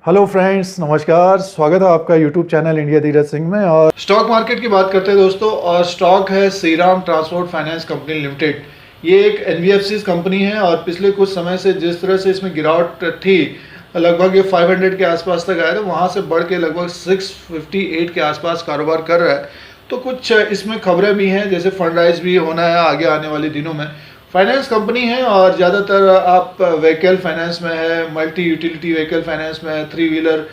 Hello friends, नमस्कार। स्वागत है आपका YouTube channel India Dheeraj Singh में। और स्टॉक मार्केट की बात करते हैं दोस्तों। और स्टॉक है Shriram transport finance company limited. ये एक एनबीएफसी कंपनी है और पिछले कुछ समय से जिस तरह से इसमें गिरावट थी, लगभग ये 500 के आसपास तक आया था, वहाँ से बढ़ के लगभग 658 के आसपास कारोबार कर रहा है। तो कुछ इसमें खबरें भी हैं, जैसे फंड राइज भी होना है आगे आने वाले दिनों में। फाइनेंस कंपनी है और ज़्यादातर आप व्हीकल फाइनेंस में है, मल्टी यूटिलिटी व्हीकल फाइनेंस में है, 3 व्हीलर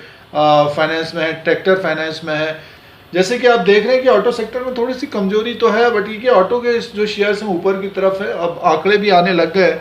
फाइनेंस में है, ट्रैक्टर फाइनेंस में है। जैसे कि आप देख रहे हैं कि ऑटो सेक्टर में थोड़ी सी कमजोरी तो है, बट ये ऑटो के जो शेयर्स हैं ऊपर की तरफ है, अब आंकड़े भी आने लग गए।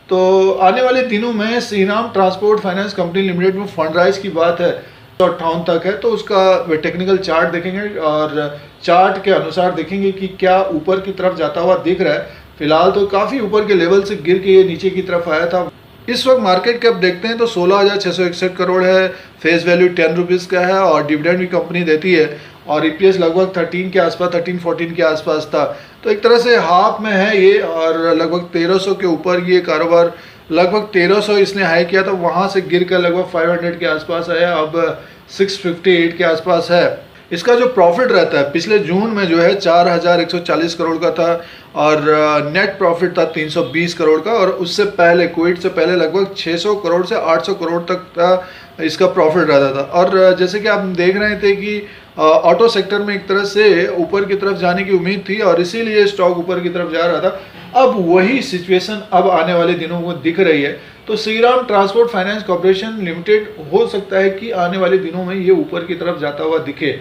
तो आने वाले दिनों में Shriram transport finance company limited में फंड राइज की बात है 58 तक है। तो उसका टेक्निकल चार्ट देखेंगे और चार्ट के अनुसार देखेंगे कि क्या ऊपर की तरफ जाता हुआ दिख रहा है। फिलहाल तो काफ़ी ऊपर के लेवल से गिर के ये नीचे की तरफ आया था। इस वक्त मार्केट कैप देखते हैं तो 16,661 करोड़ है, फेस वैल्यू 10 रुपीज़ का है और डिविडेंड भी कंपनी देती है। और ईपीएस लगभग 13 के आसपास, 13-14 के आसपास था। तो एक तरह से हाफ में है ये और लगभग 1300 के ऊपर ये कारोबार, लगभग 1300 इसने हाई किया था, वहाँ से गिर कर लगभग 500 के आसपास आया, अब 658 के आसपास है। इसका जो प्रॉफिट रहता है पिछले जून में जो है 4,140 करोड़ का था और नेट प्रॉफिट था 320 करोड़ का। और उससे पहले, कोविड से पहले, लगभग 600 करोड़ से 800 करोड़ तक का इसका प्रॉफिट रहता था। और जैसे कि आप देख रहे थे कि ऑटो सेक्टर में एक तरह से ऊपर की तरफ जाने की उम्मीद थी और इसीलिए स्टॉक ऊपर की तरफ जा रहा था। अब वही सिचुएशन अब आने वाले दिनों में दिख रही है। तो Shriram transport finance corporation limited हो सकता है कि आने वाले दिनों में ये ऊपर की तरफ जाता हुआ दिखे,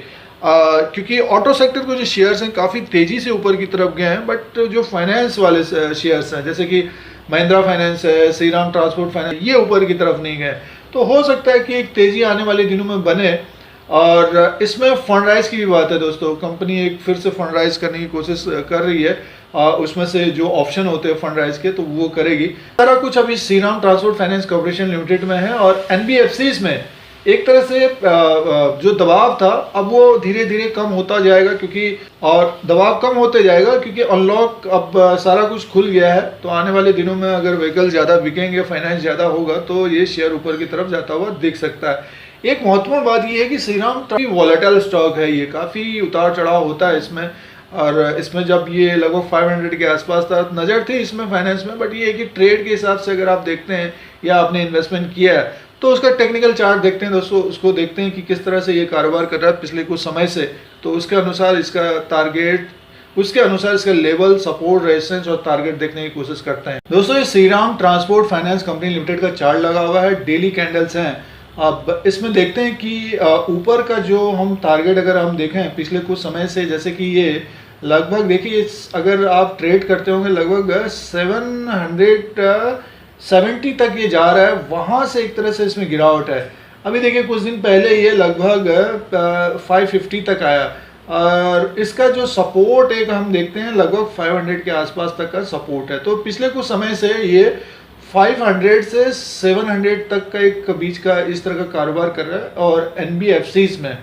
क्योंकि ऑटो सेक्टर के जो शेयर्स हैं काफ़ी तेज़ी से ऊपर की तरफ गए हैं। बट जो फाइनेंस वाले शेयर्स हैं, जैसे कि महिंद्रा फाइनेंस है, श्रीराम ट्रांसपोर्ट फाइनेंस, ये ऊपर की तरफ नहीं गए। तो हो सकता है कि एक तेज़ी आने वाले दिनों में बने। और इसमें फंड राइज की भी बात है दोस्तों। कंपनी एक फिर से फंड राइज करने की कोशिश कर रही है, उसमें से जो ऑप्शन होते हैं फंड राइज के, तो वो करेगी। सारा कुछ अभी Shriram transport finance corporation limited में है। और एनबीएफसीज में एक तरह से जो दबाव था अब वो धीरे धीरे कम होता जाएगा, क्योंकि और दबाव कम होते जाएगा क्योंकि अनलॉक अब सारा कुछ खुल गया है। तो आने वाले दिनों में अगर व्हीकल ज़्यादा बिकेंगे, फाइनेंस ज़्यादा होगा, तो ये शेयर ऊपर की तरफ जाता हुआ दिख सकता है। एक महत्वपूर्ण बात यह है कि श्रीराम काफ़ी वॉलेटाइल स्टॉक है, ये काफ़ी उतार चढ़ाव होता है इसमें। और इसमें जब ये लगभग 500 के आसपास था, नज़र थी इसमें फाइनेंस में, बट ये है कि ट्रेड के हिसाब से अगर आप देखते हैं या आपने इन्वेस्टमेंट किया है तो उसका टेक्निकल चार्ट देखते हैं दोस्तों, उसको देखते हैं कि किस तरह से ये कारोबार कर रहा है पिछले कुछ समय से। तो उसके अनुसार इसका टारगेट, उसके अनुसार इसका लेवल, सपोर्ट, रेजिस्टेंस और टारगेट देखने की कोशिश करते हैं दोस्तों। ये Shriram transport finance company limited का चार्ट लगा हुआ है, डेली कैंडल्स हैं। अब इसमें देखते हैं कि ऊपर का जो हम टारगेट अगर हम देखें पिछले कुछ समय से, जैसे कि ये लगभग देखिए, अगर आप ट्रेड करते होंगे लगभग 770 तक ये जा रहा है, वहाँ से एक तरह से इसमें गिरावट है। अभी देखिए कुछ दिन पहले ये लगभग 550 तक आया और इसका जो सपोर्ट एक हम देखते हैं लगभग 500 के आसपास तक का सपोर्ट है। तो पिछले कुछ समय से ये 500 से 700 तक का एक बीच का इस तरह का कारोबार कर रहा है। और एनबीएफसीज में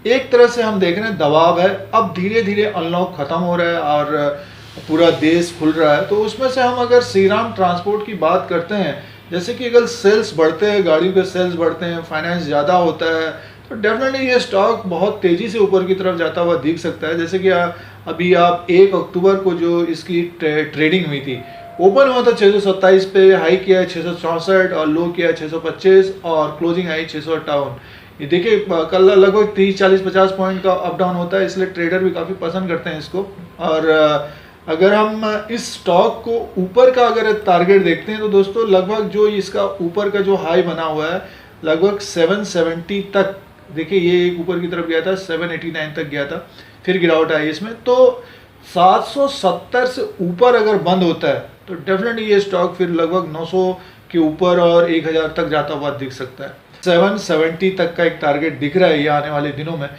एक तरह से हम देख रहे हैं दबाव है, अब धीरे धीरे अनलॉक खत्म हो रहा है और पूरा देश खुल रहा है। तो उसमें से हम अगर श्रीराम ट्रांसपोर्ट की बात करते हैं, जैसे कि अगर सेल्स बढ़ते हैं, गाड़ियों के सेल्स बढ़ते हैं, फाइनेंस ज़्यादा होता है, तो डेफिनेटली ये स्टॉक बहुत तेज़ी से ऊपर की तरफ जाता हुआ दिख सकता है। जैसे कि अभी आप 1 अक्टूबर को जो इसकी ट्रेडिंग हुई थी, ओपन हुआ था 627 पे, हाई किया है 664 और लो किया है 625 और क्लोजिंग आई 658। ये देखिए कल लगभग 30, 40, 50 पॉइंट का अप डाउन होता है, इसलिए ट्रेडर भी काफ़ी पसंद करते हैं इसको। और अगर हम इस स्टॉक को ऊपर का अगर टारगेट देखते हैं तो दोस्तों लगभग जो इसका ऊपर का जो हाई बना हुआ है लगभग 770 तक, देखिए ये एक ऊपर की तरफ गया था, 789 तक गया था, फिर गिरावट आई इसमें। तो 770 से ऊपर अगर बंद होता है तो डेफिनेटली ये स्टॉक फिर लगभग 900 के ऊपर और 1000 तक जाता हुआ दिख सकता है। 770 तक का एक टारगेट दिख रहा है ये आने वाले दिनों में।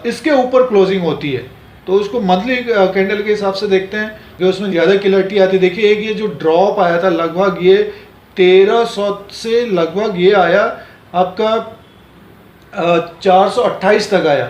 इसके ऊपर क्लोजिंग होती है तो उसको मंथली कैंडल के हिसाब से देखते हैं कि उसमें ज़्यादा क्लैरिटी आती है। देखिए एक ये जो ड्रॉप आया था लगभग ये 1300 से लगभग ये आया आपका 428 तक आया।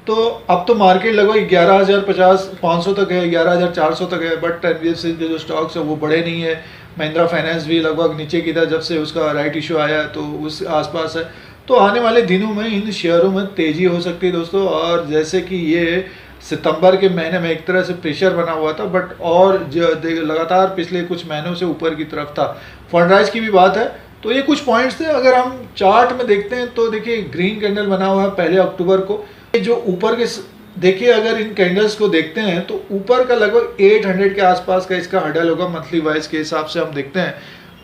तो अब तो मार्केट लगभग 11,500 तक है, 11,400 तक है। बट एनबीएफसी के जो स्टॉक्स है वो बढ़े नहीं है। महिंद्रा फाइनेंस भी लगभग नीचे की था, जब से उसका राइट इशू आया तो उस आसपास है। तो आने वाले दिनों में इन शेयरों में तेज़ी हो सकती है दोस्तों। और जैसे कि ये सितंबर के महीने में एक तरह से प्रेशर बना हुआ था, बट और लगातार पिछले कुछ महीनों से ऊपर की तरफ था। फंड राइज की भी बात है, तो ये कुछ पॉइंट्स थे। अगर हम चार्ट में देखते हैं तो देखिए ग्रीन कैंडल बना हुआ है 1 अक्टूबर को। ये जो ऊपर के देखिए, अगर इन कैंडल्स को देखते हैं तो ऊपर का लगभग 800 के आसपास का इसका हर्डल होगा मंथली वाइज के हिसाब से हम देखते हैं।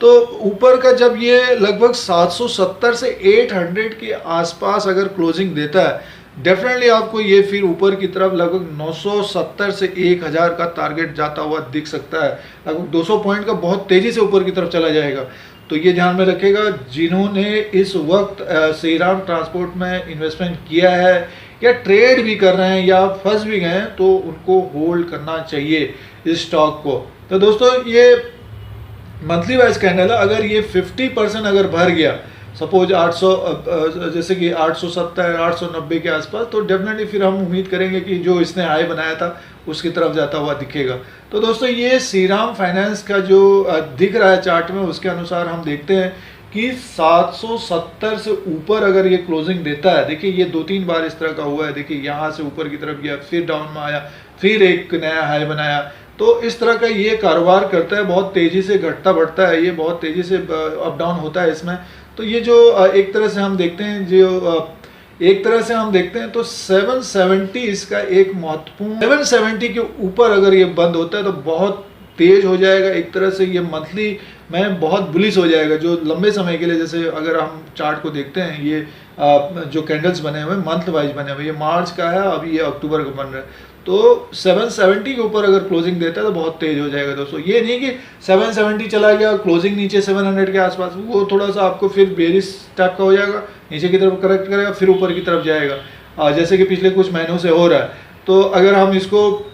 तो ऊपर का जब ये लगभग 770 से 800 के आसपास अगर क्लोजिंग देता है, डेफिनेटली आपको ये फिर ऊपर की तरफ लगभग 970 से 1000 का टारगेट जाता हुआ दिख सकता है। लगभग 200 पॉइंट का बहुत तेज़ी से ऊपर की तरफ चला जाएगा। तो ये ध्यान में रखिएगा, जिन्होंने इस वक्त श्रीराम ट्रांसपोर्ट में इन्वेस्टमेंट किया है या ट्रेड भी कर रहे हैं या फंस भी गए हैं, तो उनको होल्ड करना चाहिए इस स्टॉक को। तो दोस्तों ये मंथली वाइज कैंडल है, अगर ये 50% अगर भर गया, सपोज 800 जैसे कि 870 890 के आसपास, तो डेफिनेटली फिर हम उम्मीद करेंगे कि जो इसने हाई बनाया था उसकी तरफ जाता हुआ दिखेगा। तो दोस्तों ये श्रीराम फाइनेंस का जो दिख रहा है चार्ट में, उसके अनुसार हम देखते हैं कि 770 से ऊपर अगर ये क्लोजिंग देता है, देखिए ये 2-3 बार इस तरह का हुआ है। देखिए यहाँ से ऊपर की तरफ गया, फिर डाउन में आया, फिर एक नया हाई बनाया। तो इस तरह का ये कारोबार करता है, बहुत तेज़ी से घटता बढ़ता है, ये बहुत तेज़ी से अप डाउन होता है इसमें। तो ये जो एक तरह से हम देखते हैं, जो एक तरह से हम देखते हैं तो 770 इसका एक महत्वपूर्ण, 770 के ऊपर अगर ये बंद होता है तो बहुत तेज हो जाएगा। एक तरह से ये मंथली में बहुत बुलिश हो जाएगा जो लंबे समय के लिए। जैसे अगर हम चार्ट को देखते हैं, ये जो कैंडल्स बने हुए मंथ वाइज बने हुए, ये मार्च का है, अभी ये अक्टूबर का बन रहा है। तो 770 के ऊपर अगर क्लोजिंग देता है तो बहुत तेज हो जाएगा दोस्तों। ये नहीं कि 770 चला गया, क्लोजिंग नीचे 700 के आसपास, वो थोड़ा सा आपको फिर बेरिश टाइप का हो जाएगा, नीचे की तरफ करेक्ट करेगा, फिर ऊपर की तरफ जाएगा, जैसे कि पिछले कुछ महीनों से हो रहा है। तो अगर हम इसको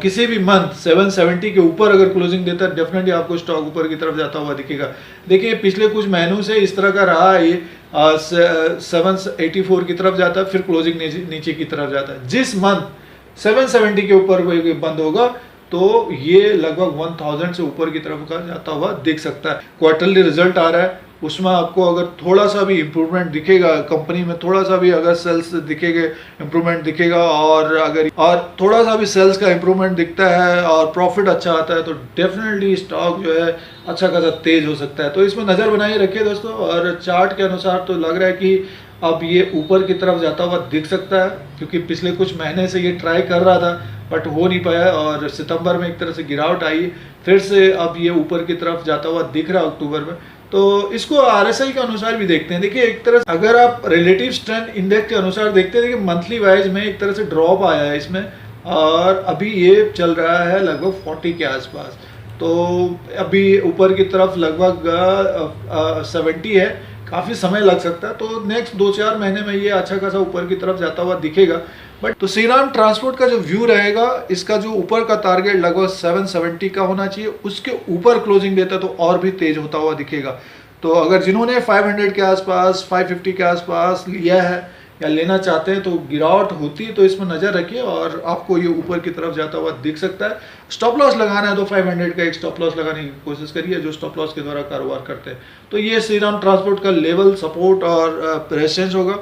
किसी भी मंथ 770 के ऊपर अगर क्लोजिंग देता है, डेफिनेटली आपको स्टॉक ऊपर की तरफ जाता हुआ दिखेगा। देखिए पिछले कुछ महीनों से इस तरह का रहा है, ये 784 की तरफ जाता है, फिर क्लोजिंग नीचे की तरफ जाता है। जिस मंथ 770 के ऊपर बंद होगा तो ये लगभग 1000 से ऊपर की तरफ का जाता हुआ दिख सकता है। क्वार्टरली रिजल्ट आ रहा है, उसमें आपको अगर थोड़ा सा भी इम्प्रूवमेंट दिखेगा, कंपनी में थोड़ा सा भी अगर सेल्स दिखेगा, इम्प्रूवमेंट दिखेगा, और थोड़ा सा भी सेल्स का इम्प्रूवमेंट दिखता है और प्रॉफिट अच्छा आता है, तो डेफिनेटली स्टॉक जो है अच्छा खासा तेज हो सकता है। तो इसमें नज़र बनाए रखिए दोस्तों। और चार्ट के अनुसार तो लग रहा है कि अब ये ऊपर की तरफ जाता हुआ दिख सकता है, क्योंकि पिछले कुछ महीने से ये ट्राई कर रहा था बट हो नहीं पाया, और सितंबर में एक तरह से गिरावट आई, फिर से अब ये ऊपर की तरफ जाता हुआ दिख रहा है अक्टूबर में। तो इसको RSI के अनुसार भी देखते हैं। देखिए एक तरह से अगर आप रिलेटिव स्ट्रेंथ इंडेक्स के अनुसार देखते हैं, देखिए मंथली वाइज में एक तरह से ड्रॉप आया है इसमें, और अभी ये चल रहा है लगभग 40 के आसपास। तो अभी ऊपर की तरफ लगभग 70 है, काफ़ी समय लग सकता है। तो नेक्स्ट 2-4 महीने में ये अच्छा खासा ऊपर की तरफ जाता हुआ दिखेगा। बट तो श्रीराम ट्रांसपोर्ट का जो व्यू रहेगा, इसका जो ऊपर का टारगेट लगभग 770 का होना चाहिए, उसके ऊपर क्लोजिंग देता तो और भी तेज होता हुआ दिखेगा। तो अगर जिन्होंने 500 के आसपास 550 के आसपास लिया है या लेना चाहते हैं, तो गिरावट होती है तो इसमें नज़र रखिए, और आपको ये ऊपर की तरफ जाता हुआ दिख सकता है। स्टॉप लॉस लगाना है तो 500 का एक स्टॉप लॉस लगाने की कोशिश करिए, जो स्टॉप लॉस के द्वारा कारोबार करते हैं। तो ये श्रीराम ट्रांसपोर्ट का लेवल, सपोर्ट और रेजिस्टेंस होगा,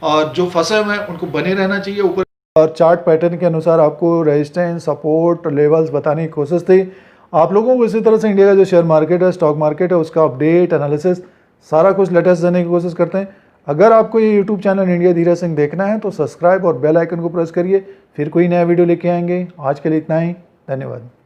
और जो फंसे हुए हैं उनको बने रहना चाहिए ऊपर। और चार्ट पैटर्न के अनुसार आपको रेजिस्टेंस, सपोर्ट, लेवल्स बताने की कोशिश थी। आप लोगों को इसी तरह से इंडिया का जो शेयर मार्केट है, स्टॉक मार्केट है, उसका अपडेट, एनालिसिस सारा कुछ लेटेस्ट देने की कोशिश करते हैं। अगर आपको ये YouTube channel India Dheeraj Singh देखना है तो सब्सक्राइब और बेल आइकन को प्रेस करिए, फिर कोई नया वीडियो लेके आएंगे। आज के लिए इतना ही, धन्यवाद।